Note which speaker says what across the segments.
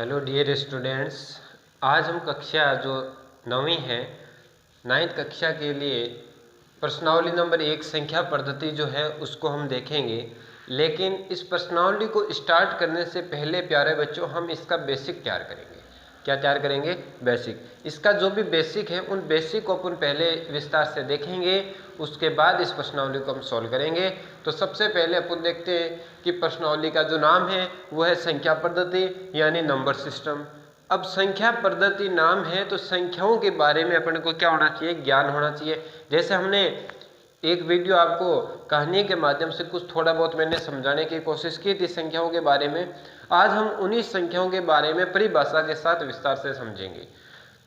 Speaker 1: Hello dear students, आज हम कक्षा जो 9वीं है 9th कक्षा के लिए प्रश्नावली नंबर 1 संख्या पद्धति जो है उसको हम देखेंगे। लेकिन इस प्रश्नावली को स्टार्ट करने से पहले प्यारे बच्चों हम इसका बेसिक तैयार करेंगे। क्या तैयार करेंगे? बेसिक। इसका जो भी बेसिक है उन बेसिक को अपन पहले विस्तार से देखेंगे, उसके बाद इस प्रश्नावली को हम सॉल्व करेंगे। तो सबसे पहले अपन देखते हैं कि प्रश्नावली का जो नाम है वो है संख्या पद्धति यानी नंबर सिस्टम। अब संख्या पद्धति नाम है तो संख्याओं के बारे में अपन को क्या होना चाहिए? ज्ञान होना चाहिए। जैसे हमने एक वीडियो आपको कहानी के माध्यम से कुछ थोड़ा बहुत मैंने समझाने की कोशिश की थी संख्याओं के बारे में। आज हम उन्हीं संख्याओं के बारे में परिभाषा के साथ विस्तार से समझेंगे।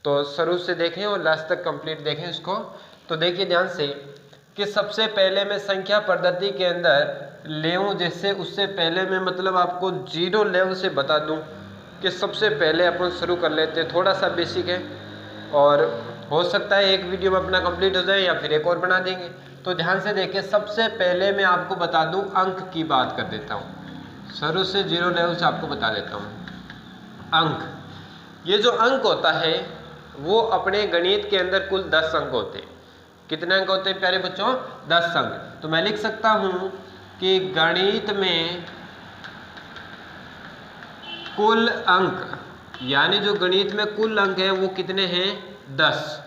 Speaker 1: तो शुरू से देखें और लास्ट तक कंप्लीट देखें इसको। तो देखिए ध्यान से कि सबसे पहले मैं संख्या पद्धति के अंदर लेऊं, जैसे उससे पहले मैं मतलब आपको जीरो लेवल से बता दूं कि सबसे पहले अपन शुरू कर लेते हैं। थोड़ा सा बेसिक है और हो सकता है एक वीडियो में अपना कंप्लीट हो जाए या फिर एक और बना देंगे। तो ध्यान से देखिए, सबसे पहले मैं आपको बता दूं अंक की बात कर देता हूं। शुरू से जीरो लेवल से आपको बता देता हूं। अंक, ये जो अंक होता है वो अपने गणित के अंदर कुल 10 अंक होते हैं। कितने अंक होते हैं प्यारे बच्चों? 10 अंक। तो मैं लिख सकता हूं कि गणित में कुल अंक, यानी जो गणित में कुल अंक है वो कितने हैं? 10।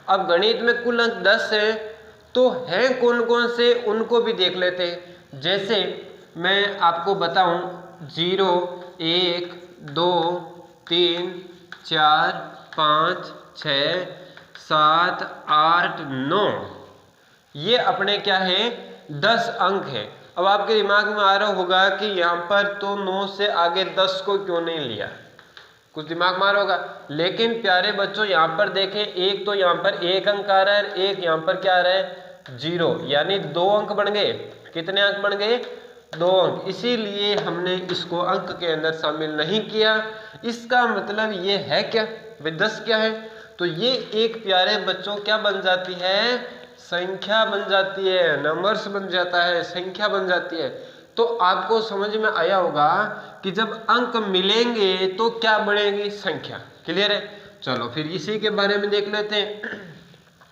Speaker 1: अब गणित में कुल अंक 10 है तो हैं कौन कौन से उनको भी देख लेते हैं। जैसे मैं आपको बताऊं 0, 1, 2, 3, 4, 5, 6, 7, 8, 9, ये अपने क्या है? 10 अंक है। अब आपके दिमाग में आ रहा होगा कि यहाँ पर तो 9 से आगे 10 को क्यों नहीं लिया, कुछ दिमाग में आ रहा होगा। लेकिन प्यारे बच्चों यहाँ पर देखें, एक तो यहाँ पर 1 अंक आ रहा है, एक यहाँ पर क्या आ रहा है? 0, यानी 2 अंक बन गए। कितने अंक बन गए? 2 अंक। इसीलिए हमने इसको अंक के अंदर शामिल नहीं किया। इसका मतलब ये है क्या भाई? 10 क्या है? तो ये एक प्यारे बच्चों क्या बन जाती है? संख्या बन जाती है, नंबर्स बन जाता है, संख्या बन जाती है। तो आपको समझ में आया होगा कि जब अंक मिलेंगे तो क्या बढ़ेगी? संख्या। क्लियर है? चलो फिर इसी के बारे में देख लेते हैं।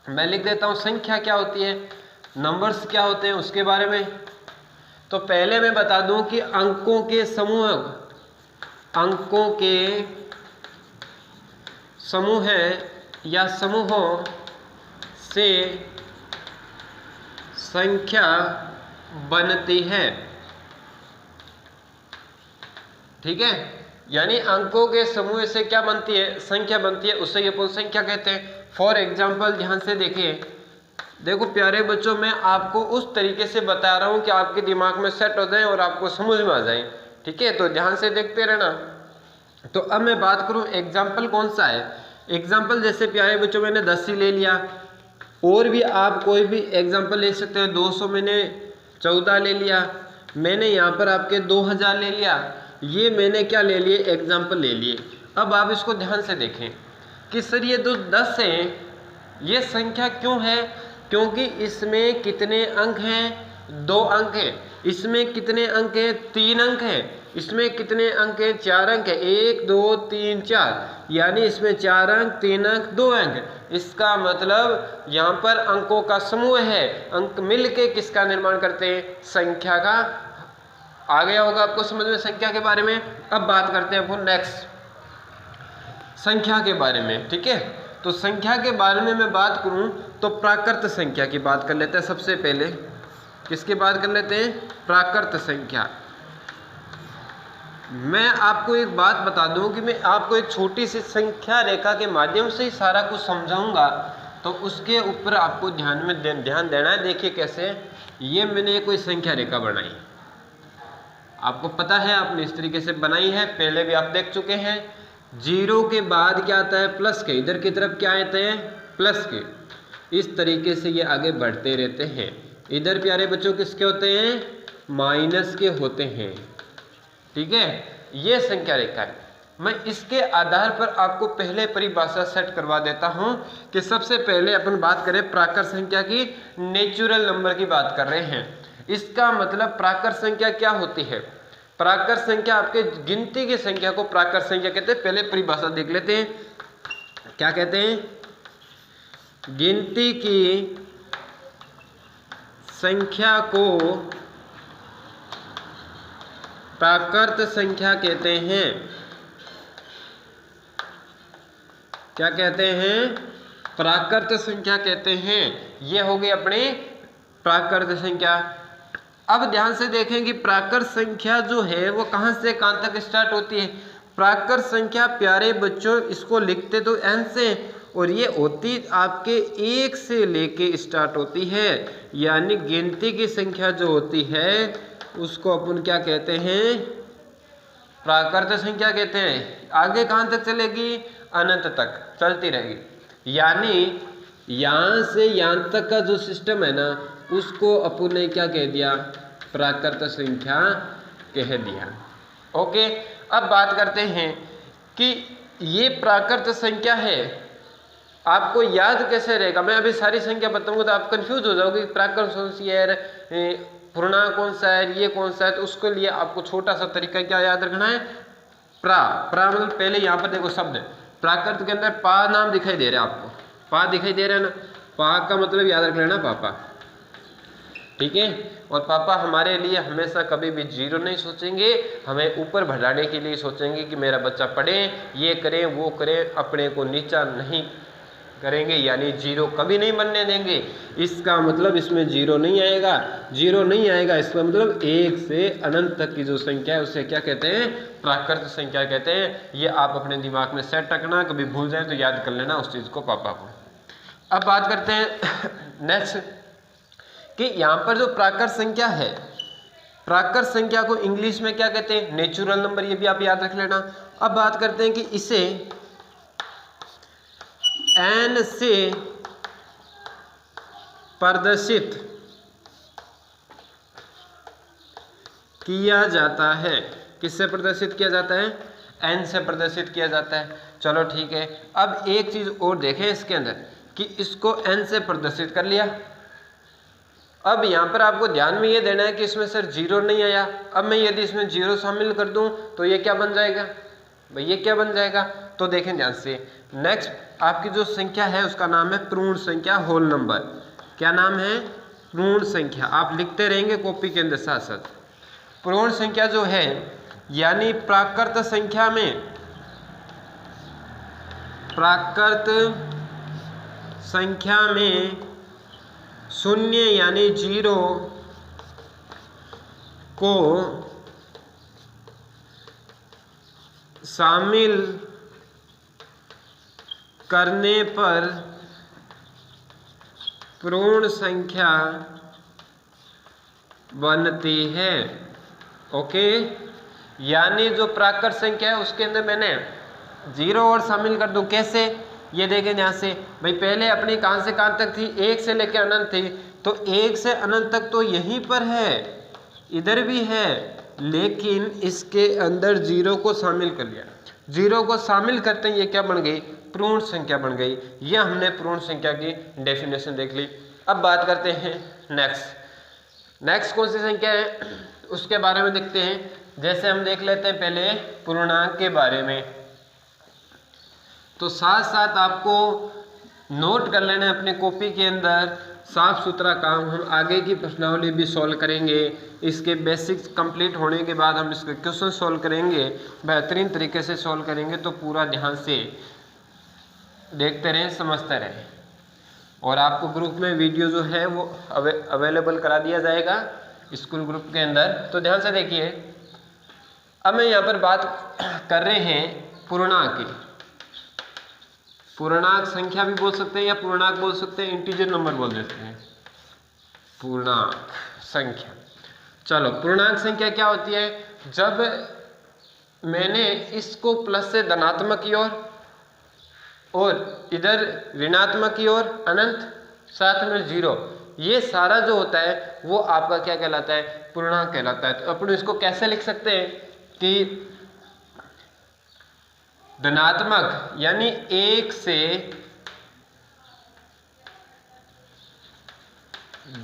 Speaker 1: मैं लिख देता हूं संख्या क्या होती है, नंबर्स क्या होते हैं उसके बारे में। तो पहले मैं बता दूं कि अंकों के समूह या समूहों से संख्या बनती है। ठीक है, यानी अंकों के समूह से क्या बनती है? संख्या बनती है, उससे ये अपन संख्या कहते हैं। फॉर एग्जाम्पल ध्यान से देखिए, देखो प्यारे बच्चों मैं आपको उस तरीके से बता रहा हूं कि आपके दिमाग में सेट हो जाए और आपको समझ में आ जाए। ठीक है, तो ध्यान से देखते रहना। तो अब मैं बात करूं एग्जाम्पल कौन सा है। एग्जाम्पल जैसे प्यारे बच्चों मैंने 10 ही ले लिया, और भी आप कोई भी एग्जाम्पल ले सकते हैं। 200 मैंने 14 ले लिया, मैंने यहाँ पर आपके 2000 ले लिया, ये मैंने क्या ले लिए? एग्जाम्पल ले लिए। अब आप इसको ध्यान से देखें कि सर ये जो 10 है ये संख्या क्यों है? क्योंकि इसमें कितने अंक हैं? 2 अंक हैं। इसमें कितने अंक हैं? 3 अंक हैं। इसमें कितने अंक हैं? 4 अंक है। 1, 2, 3, 4, यानी इसमें 4 अंक, 3 अंक, 2 अंक। इसका मतलब यहाँ पर अंकों का समूह है। अंक मिलके किसका निर्माण करते हैं? संख्या का। आ गया होगा आपको समझ में संख्या के बारे में। अब बात करते हैं अपन नेक्स्ट संख्या के बारे में। ठीक है, तो संख्या के बारे में मैं बात करूं तो प्राकृत संख्या की बात कर लेते हैं। सबसे पहले किसकी बात कर लेते हैं? प्राकृत संख्या। मैं आपको एक बात बता दूं कि मैं आपको एक छोटी सी संख्या रेखा के माध्यम से ही सारा कुछ समझाऊंगा, तो उसके ऊपर आपको ध्यान देना है। देखिए कैसे, ये मैंने कोई संख्या रेखा बनाई, आपको पता है आपने इस तरीके से बनाई है, पहले भी आप देख चुके हैं। 0 के बाद क्या आता है? प्लस के। इधर की तरफ क्या आते हैं? प्लस के। इस तरीके से ये आगे बढ़ते रहते हैं। इधर प्यारे बच्चों किसके होते हैं? माइनस के होते हैं। ठीक है, ये संख्या रेखा है। मैं इसके आधार पर आपको पहले परिभाषा सेट करवा देता हूं कि सबसे पहले अपन बात करें प्राकृत संख्या की, नेचुरल नंबर की बात कर रहे हैं। इसका मतलब प्राकृत संख्या क्या होती है? प्राकृत संख्या आपके गिनती की संख्या को प्राकृत संख्या कहते हैं। पहले परिभाषा देख लेते हैं, क्या कहते हैं? गिनती की संख्या को प्राकृत संख्या कहते हैं। क्या कहते हैं? प्राकृत संख्या कहते हैं। ये हो गई अपनी प्राकृत संख्या। अब ध्यान से देखें कि प्राकृत संख्या जो है वो कहाँ से कहाँ तक स्टार्ट होती है। प्राकृत संख्या प्यारे बच्चों इसको लिखते तो n से, और ये होती आपके 1 से लेके स्टार्ट होती है। यानी गिनती की संख्या जो होती है उसको अपन क्या कहते हैं? प्राकृत संख्या कहते हैं। आगे कहाँ तक चलेगी? अनंत तक चलती रहेगी। यानी यहाँ से यहाँ तक का जो सिस्टम है ना उसको अपन ने क्या कह दिया? प्राकृत संख्या कह दिया। ओके, अब बात करते हैं कि ये प्राकृत संख्या है, आपको याद कैसे रहेगा? मैं अभी सारी संख्या बताऊंगा तो आप कंफ्यूज हो जाओगे प्राकृत कौन सी है, पूर्णांक कौन सा है, ये कौन सा है। तो उसके लिए आपको छोटा सा तरीका क्या याद रखना है? प्रा मतलब पहले यहाँ पर देखो शब्द प्राकृत के अंदर पा नाम दिखाई दे रहा है आपको, पा दिखाई दे रहा है ना, पा का मतलब याद रख लेना पापा, ठीक है। और पापा हमारे लिए हमेशा कभी भी जीरो नहीं सोचेंगे, हमें ऊपर बढ़ाने के लिए सोचेंगे कि मेरा बच्चा पढ़े, ये करें वो करें, अपने को नीचा नहीं करेंगे, यानी जीरो कभी नहीं बनने देंगे। इसका मतलब इसमें जीरो नहीं आएगा, जीरो नहीं आएगा इसका मतलब 1 से अनंत तक की जो संख्या है उसे क्या कहते हैं? प्राकृत संख्या कहते हैं। ये आप अपने दिमाग में सेट रखना, कभी भूल जाए तो याद कर लेना उस चीज़ को पापा को। अब बात करते हैं नेक्स्ट कि यहाँ पर जो प्राकृत संख्या है, प्राकृत संख्या को इंग्लिश में क्या कहते हैं? नेचुरल नंबर, ये भी आप याद रख लेना। अब बात करते हैं कि इसे n से प्रदर्शित किया जाता है। किससे प्रदर्शित किया जाता है? n से प्रदर्शित किया जाता है। चलो ठीक है। अब एक चीज और देखें इसके अंदर कि इसको n से प्रदर्शित कर लिया। अब यहाँ पर आपको ध्यान में ये देना है कि इसमें सर जीरो नहीं आया। अब मैं यदि इसमें जीरो शामिल कर दूं तो ये क्या बन जाएगा भाई? ये क्या बन जाएगा? तो देखें ध्यान से। नेक्स्ट आपकी जो संख्या है उसका नाम है पूर्ण संख्या, होल नंबर। क्या नाम है? पूर्ण संख्या। आप लिखते रहेंगे कॉपी के अंदर साथ साथ। पूर्ण संख्या जो है यानी प्राकृत संख्या में, प्राकृत संख्या में शून्य यानी जीरो को शामिल करने पर पूर्ण संख्या बनती है। ओके, यानी जो प्राकृत संख्या है उसके अंदर मैंने जीरो और शामिल कर दूं। कैसे? ये देखें ध्यान से भाई, पहले अपनी कहां से कहां तक थी? 1 से लेकर अनंत थी, तो 1 से अनंत तक तो यहीं पर है, इधर भी है, लेकिन इसके अंदर जीरो को शामिल कर लिया। जीरो को शामिल करते ही ये क्या बन गई? पूर्ण संख्या बन गई। यह हमने पूर्ण संख्या की डेफिनेशन देख ली। अब बात करते हैं नेक्स्ट कौन सी संख्या है उसके बारे में देखते हैं। जैसे हम देख लेते हैं पहले पूर्णांक के बारे में, तो साथ साथ आपको नोट कर लेना है अपने कॉपी के अंदर, साफ सुथरा काम। हम आगे की प्रश्नावली भी सॉल्व करेंगे, इसके बेसिक्स कंप्लीट होने के बाद हम इसके क्वेश्चन सॉल्व करेंगे, बेहतरीन तरीके से सॉल्व करेंगे। तो पूरा ध्यान से देखते रहें, समझते रहें। और आपको ग्रुप में वीडियो जो है वो अवेलेबल करा दिया जाएगा स्कूल ग्रुप के अंदर, तो ध्यान से देखिए। अब मैं यहाँ पर बात कर रहे हैं पूर्णांक की। पूर्णांक संख्या भी बोल सकते हैं या पूर्णांक बोल सकते हैं, इंटीजर नंबर बोल देते हैं, पूर्णांक संख्या। चलो, पूर्णांक संख्या क्या होती है? जब मैंने इसको प्लस से धनात्मक की ओर और इधर ऋणात्मक की ओर अनंत, साथ में जीरो, ये सारा जो होता है वो आपका क्या कहलाता है? पूर्णांक कहलाता है। तो अपन इसको कैसे लिख सकते हैं कि धनात्मक यानी 1 से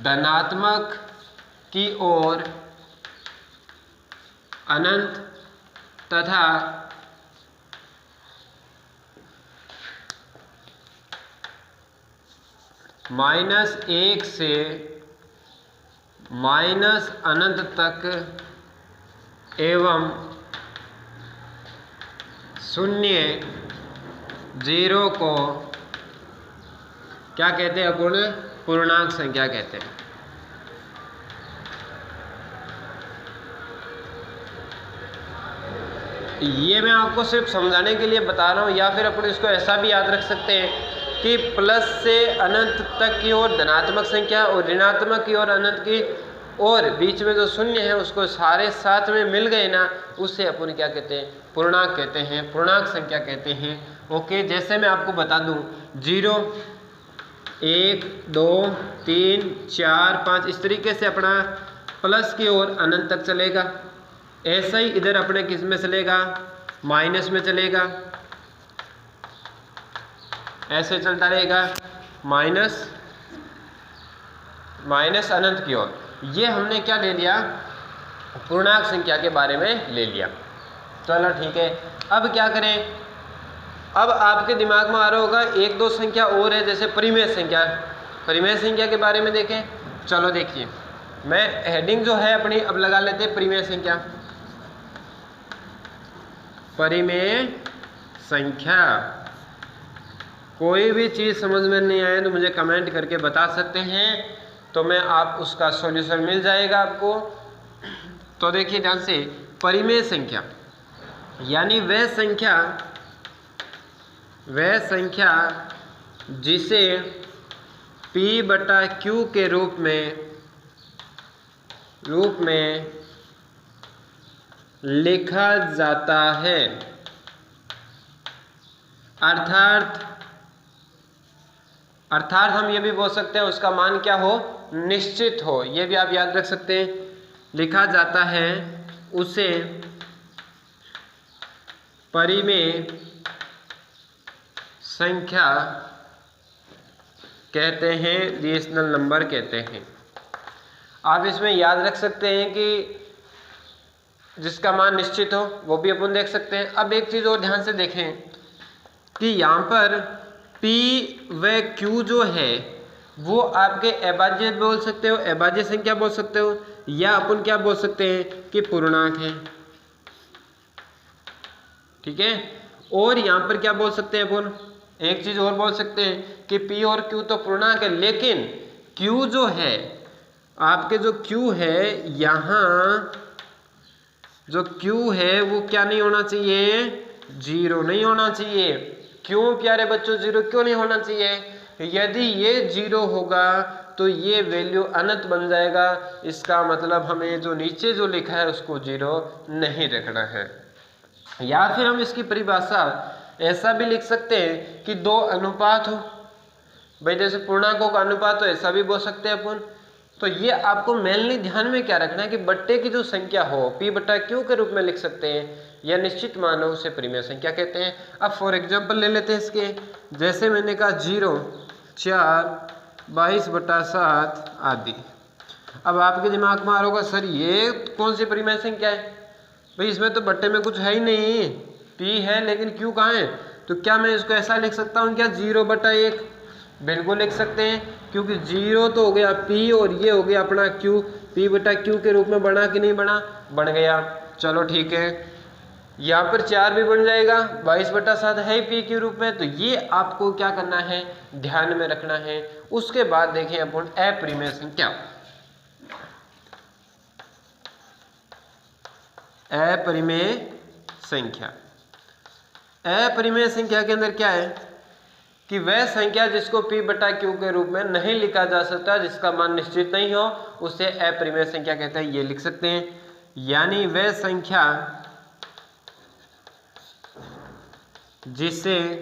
Speaker 1: धनात्मक की ओर अनंत तथा -1 से -अनंत तक एवं 0 0 को क्या कहते हैं अपन? पूर्णांक संख्या कहते हैं। ये मैं आपको सिर्फ समझाने के लिए बता रहा हूँ, या फिर अपन इसको ऐसा भी याद रख सकते हैं कि प्लस से अनंत तक की ओर धनात्मक संख्या और ऋणात्मक की ओर अनंत की, और बीच में जो शून्य है उसको सारे साथ में मिल गए ना, उससे अपन क्या कहते हैं? पूर्णांक कहते हैं, पूर्णांक संख्या कहते हैं। ओके, जैसे मैं आपको बता दूं 0 1 2 3 4 5 इस तरीके से अपना प्लस की ओर अनंत तक चलेगा। ऐसा ही इधर अपने किस में चलेगा? माइनस में चलेगा। ऐसे चलता रहेगा माइनस अनंत की ओर। ये हमने क्या ले लिया? पूर्णांक संख्या के बारे में ले लिया। चलो ठीक है, अब क्या करें? अब आपके दिमाग में आ रहा होगा एक दो संख्या और है, जैसे परिमेय संख्या। परिमेय संख्या के बारे में देखें। चलो देखिए, मैं हेडिंग जो है अपनी अब लगा लेते हैं परिमेय संख्या। परिमेय संख्या, कोई भी चीज़ समझ में नहीं आए तो मुझे कमेंट करके बता सकते हैं, तो मैं आप उसका सॉल्यूशन मिल जाएगा आपको। तो देखिए ध्यान से, परिमेय संख्या यानी वह संख्या जिसे P/Q के रूप में लिखा जाता है, अर्थात हम ये भी बोल सकते हैं उसका मान क्या हो? निश्चित हो। ये भी आप याद रख सकते हैं, लिखा जाता है उसे परिमेय संख्या कहते हैं, रेशनल नंबर कहते हैं। आप इसमें याद रख सकते हैं कि जिसका मान निश्चित हो, वो भी अपन देख सकते हैं। अब एक चीज़ और ध्यान से देखें कि यहाँ पर P व Q जो है वो आपके अभाज्य बोल सकते हो, अभाज्य संख्या बोल सकते हो, या अपन क्या बोल सकते हैं कि पूर्णांक है। ठीक है, और यहाँ पर क्या बोल सकते हैं अपन? एक चीज और बोल सकते हैं कि P और Q तो पूर्णांक है, लेकिन Q जो है आपके, जो Q है यहाँ, जो Q है वो क्या नहीं होना चाहिए? 0 नहीं होना चाहिए। क्यों प्यारे बच्चों 0 क्यों नहीं होना चाहिए? यदि ये 0 होगा तो ये वैल्यू अनंत बन जाएगा। इसका मतलब हमें जो नीचे जो लिखा है उसको 0 नहीं रखना है। या फिर हम इसकी परिभाषा ऐसा भी लिख सकते हैं कि दो अनुपात हो, भाई जैसे पूर्णांकों का अनुपात हो, ऐसा भी बोल सकते हैं अपन। तो ये आपको मेनली ध्यान में क्या रखना है कि बट्टे की जो संख्या हो P/Q के रूप में लिख सकते हैं, या निश्चित मान हो उसे परिमेय संख्या कहते हैं। अब फॉर एग्जांपल ले लेते हैं इसके, जैसे मैंने कहा 0 4 22/7 आदि। अब आपके दिमाग में आ रहा होगा सर ये कौन सी परिमेय संख्या है? भाई इसमें तो बट्टे में कुछ है ही नहीं, P है लेकिन Q कहाँ है? तो क्या मैं इसको ऐसा लिख सकता हूँ क्या 0/1? बिल्कुल लिख सकते हैं, क्योंकि 0 तो हो गया P और ये हो गया अपना Q। P/Q के रूप में बना कि नहीं बना? बन गया। चलो ठीक है, यहाँ पर 4 भी बन जाएगा, 22/7 है P के रूप में। तो ये आपको क्या करना है? ध्यान में रखना है। उसके बाद देखें अपन अपरिमेय संख्या। अपरिमेय संख्या, अपरिमेय संख्या के अंदर क्या है कि वह संख्या जिसको P/Q के रूप में नहीं लिखा जा सकता, जिसका मान निश्चित नहीं हो, उसे अपरिमेय संख्या कहते हैं। ये लिख सकते हैं, यानी वह संख्या जिसे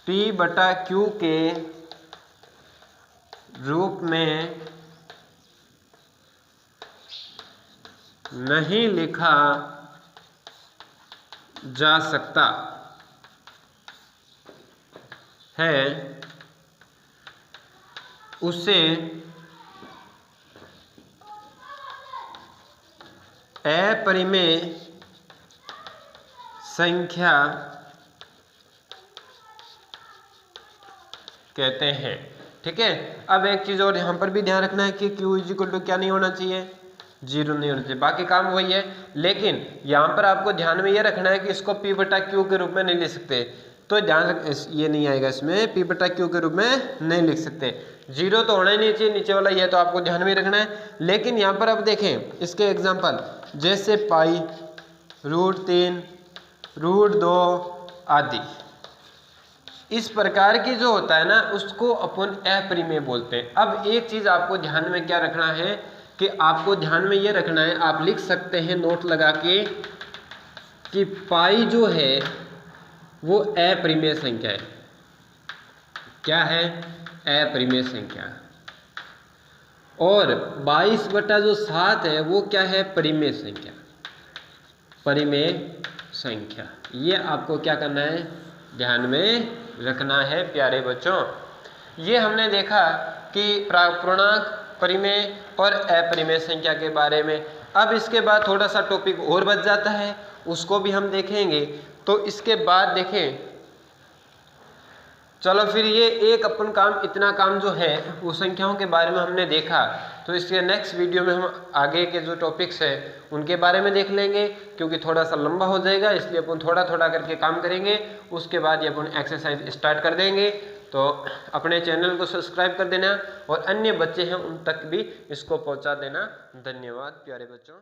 Speaker 1: P/Q के रूप में नहीं लिखा जा सकता है, उसे अपरिमेय संख्या कहते हैं। ठीक है, अब एक चीज और यहाँ पर भी ध्यान रखना है कि q इक्वल टू क्या नहीं होना चाहिए, 0 नहीं होना चाहिए। बाकी काम वही है, लेकिन यहाँ पर आपको ध्यान में ये रखना है कि इसको p बटा q के रूप में नहीं लिख सकते। तो ध्यान रख, ये नहीं आएगा इसमें, p बटा q के रूप में नहीं लिख सकते। 0 तो होना ही नहीं चाहिए नीचे वाला, ये तो आपको ध्यान में रखना है। लेकिन यहाँ पर अब देखें इसके एग्जाम्पल, जैसे पाई, √3, √2 आदि, इस प्रकार की जो होता है ना उसको अपन अपरिमेय बोलते हैं। अब एक चीज आपको ध्यान में क्या रखना है कि आपको ध्यान में ये रखना है, आप लिख सकते हैं नोट लगा के कि पाई जो है वो अपरिमेय संख्या है। क्या है? अपरिमेय संख्या। और 22/7 है वो क्या है? परिमेय संख्या। परिमेय संख्या, ये आपको क्या करना है, ध्यान में रखना है प्यारे बच्चों। ये हमने देखा कि पूर्णांक, परिमेय और अपरिमेय संख्या के बारे में। अब इसके बाद थोड़ा सा टॉपिक और बच जाता है, उसको भी हम देखेंगे। तो इसके बाद देखें, चलो फिर ये एक अपन काम, इतना काम जो है वो संख्याओं के बारे में हमने देखा। तो इसके नेक्स्ट वीडियो में हम आगे के जो टॉपिक्स हैं उनके बारे में देख लेंगे, क्योंकि थोड़ा सा लंबा हो जाएगा, इसलिए अपन थोड़ा थोड़ा करके काम करेंगे। उसके बाद ये अपन एक्सरसाइज स्टार्ट कर देंगे। तो अपने चैनल को सब्सक्राइब कर देना और अन्य बच्चे हैं उन तक भी इसको पहुंचा देना। धन्यवाद प्यारे बच्चों।